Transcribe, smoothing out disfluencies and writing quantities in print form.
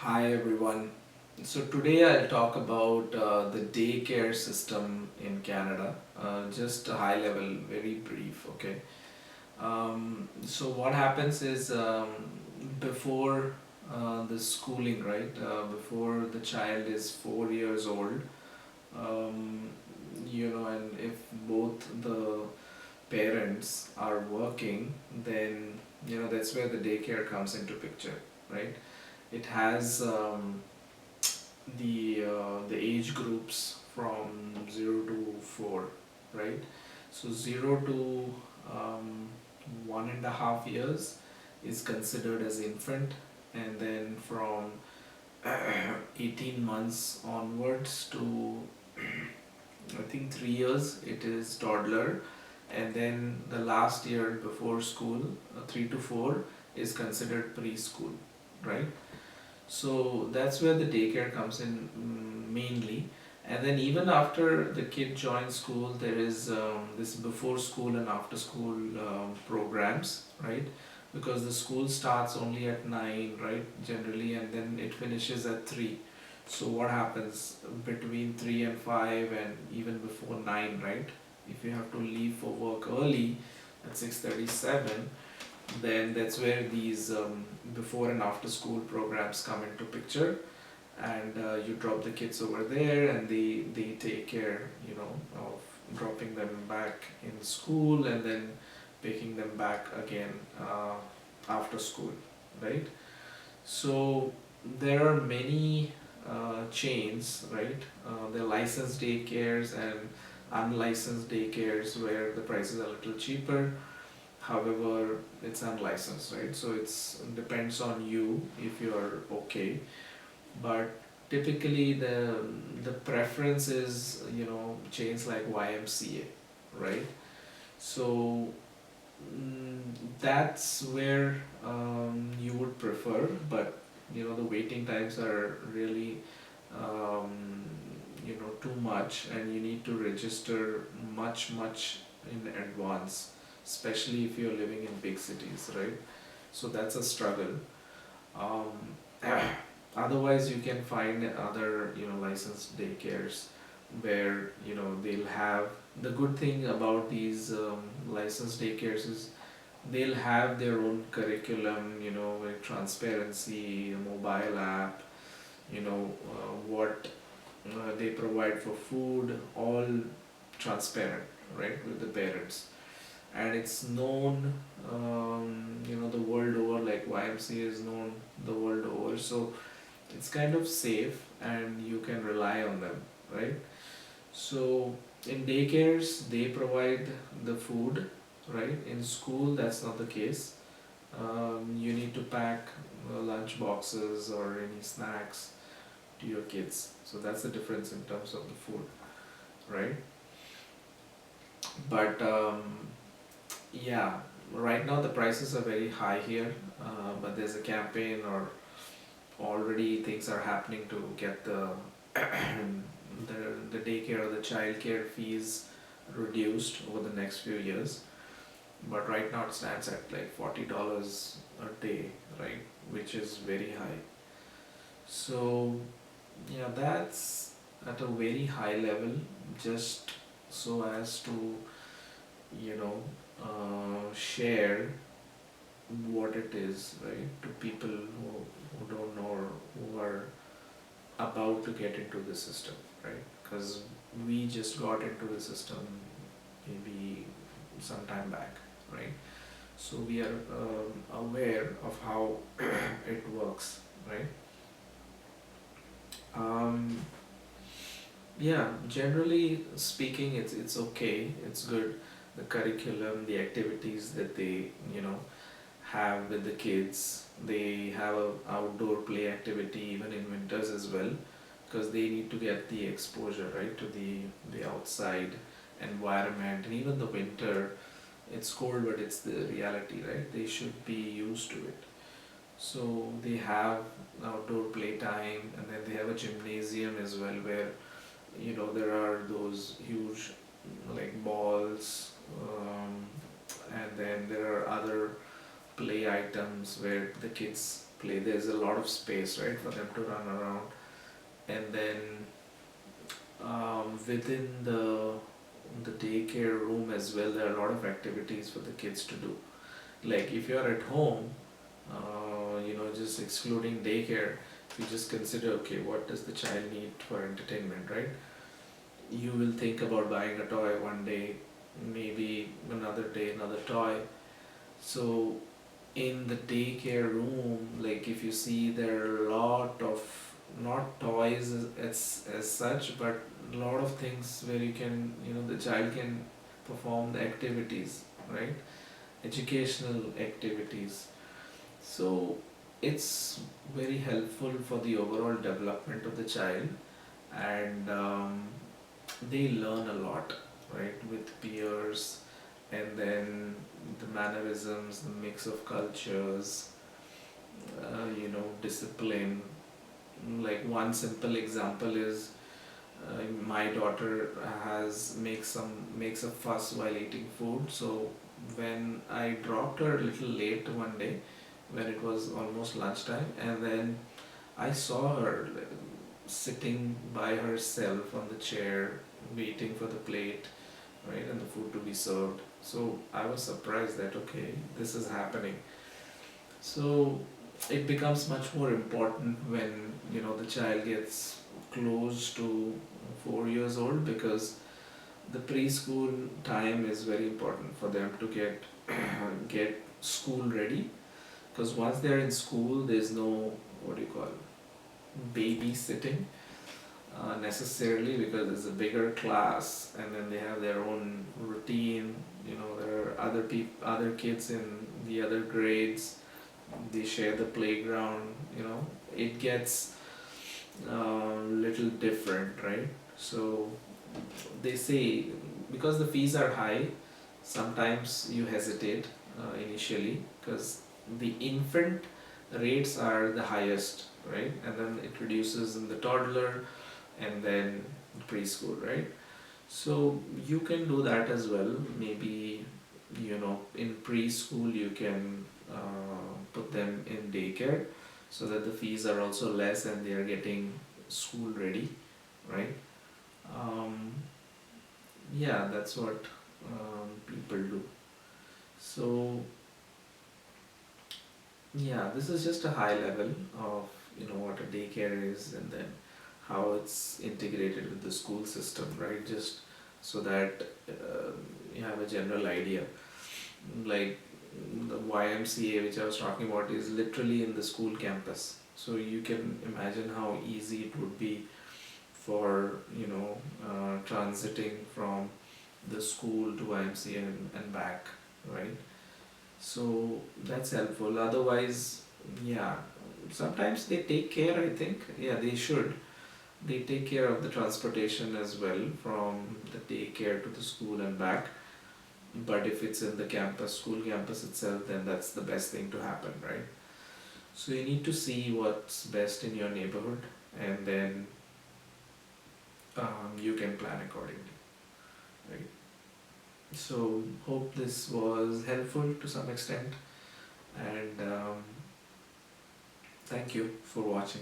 Hi everyone. So today I'll talk about the daycare system in Canada. Just a high level, very brief. Okay. So what happens is before the schooling, right? Before the child is 4 years old, um, and if both the parents are working, then that's where the daycare comes into picture, right? It has the age groups from 0 to 4, right? So 0 to 1.5 years is considered as infant, and then from 18 months onwards to I think 3 years it is toddler, and then the last year before school, 3 to 4, is considered preschool, right? So that's where the daycare comes in, mainly. And then even after the kid joins school, there is this before school and after school programs, right? Because the school starts only at 9, right? Generally, and then it finishes at 3. So what happens between 3 and 5 and even before 9, right? If you have to leave for work early at 6:37, then that's where these before and after school programs come into picture, and you drop the kids over there, and they take care of dropping them back in school and then picking them back again after school, right? So there are many chains, right? There are licensed daycares and unlicensed daycares where the prices are a little cheaper. However, it's unlicensed, right? So it's depends on you if you're okay. But typically the preference is chains like YMCA, right? So mm, that's where you would prefer, but the waiting times are really too much, and you need to register much in advance, especially if you're living in big cities, right? So that's a struggle. um, Otherwise you can find other licensed daycares where they'll have, the good thing about these licensed daycares is they'll have their own curriculum, like transparency, a mobile app, what they provide for food, all transparent, right, with the parents. And it's known, the world over, like YMCA is known the world over. So it's kind of safe and you can rely on them, right? So in daycares they provide the food, right? In school that's not the case. You need to pack lunch boxes or any snacks to your kids. So that's the difference in terms of the food, right? But yeah, right now the prices are very high here, but there's a campaign, or already things are happening to get the daycare or the childcare fees reduced over the next few years. But right now it stands at like $40 a day, right? Which is very high. So yeah, that's at a very high level, just so as to you know share what it is, right, to people who don't know, or who are about to get into the system, right? Because we just got into the system maybe some time back, right? So we are aware of how it works, right? Um, yeah, generally speaking, it's okay, it's good. The curriculum, the activities that they have with the kids, they have a outdoor play activity even in winters as well, because they need to get the exposure, right, to the outside environment. And even the winter, it's cold, but it's the reality, right? They should be used to it. So they have outdoor playtime, and then they have a gymnasium as well, where there are those huge like balls, and then there are other play items where the kids play. There's a lot of space, right, for them to run around. And then within the daycare room as well, there are a lot of activities for the kids to do. Like if you're at home, just excluding daycare, if you just consider, okay, what does the child need for entertainment, right? You will think about buying a toy one day, maybe another day another toy. So in the daycare room, like if you see, there are a lot of, not toys as such, but a lot of things where you can, the child can perform the activities, right? Educational activities. So it's very helpful for the overall development of the child. And they learn a lot, right, with peers, and then the mannerisms, the mix of cultures, discipline. Like one simple example is, my daughter has makes a fuss while eating food. So when I dropped her a little late one day, when it was almost lunchtime, and then I saw her like, sitting by herself on the chair, waiting for the plate, right, and the food to be served. So I was surprised that, okay, this is happening. So it becomes much more important when, the child gets close to 4 years old, because the preschool time is very important for them to get get school ready. Because once they're in school, there's no, what do you call, babysitting necessarily, because it's a bigger class, and then they have their own routine. There are other kids in the other grades, they share the playground. It gets little different, right? So they say, because the fees are high, sometimes you hesitate initially, because the infant rates are the highest, right? And then it reduces in the toddler, and then preschool, right? So you can do that as well. Maybe, in preschool you can put them in daycare, so that the fees are also less and they are getting school ready, right? um, yeah, that's what people do. So yeah, this is just a high level of, what a daycare is, and then how it's integrated with the school system, right? Just so that you have a general idea. Like the YMCA which I was talking about is literally in the school campus. So you can imagine how easy it would be for, transiting from the school to YMCA and back, right? So that's helpful. Otherwise, yeah, sometimes they take care, I think. Yeah, they should. They take care of the transportation as well, from the daycare to the school and back. But if it's in the school campus itself, then that's the best thing to happen, right? So you need to see what's best in your neighborhood, and then you can plan accordingly, right? So hope this was helpful to some extent, and thank you for watching.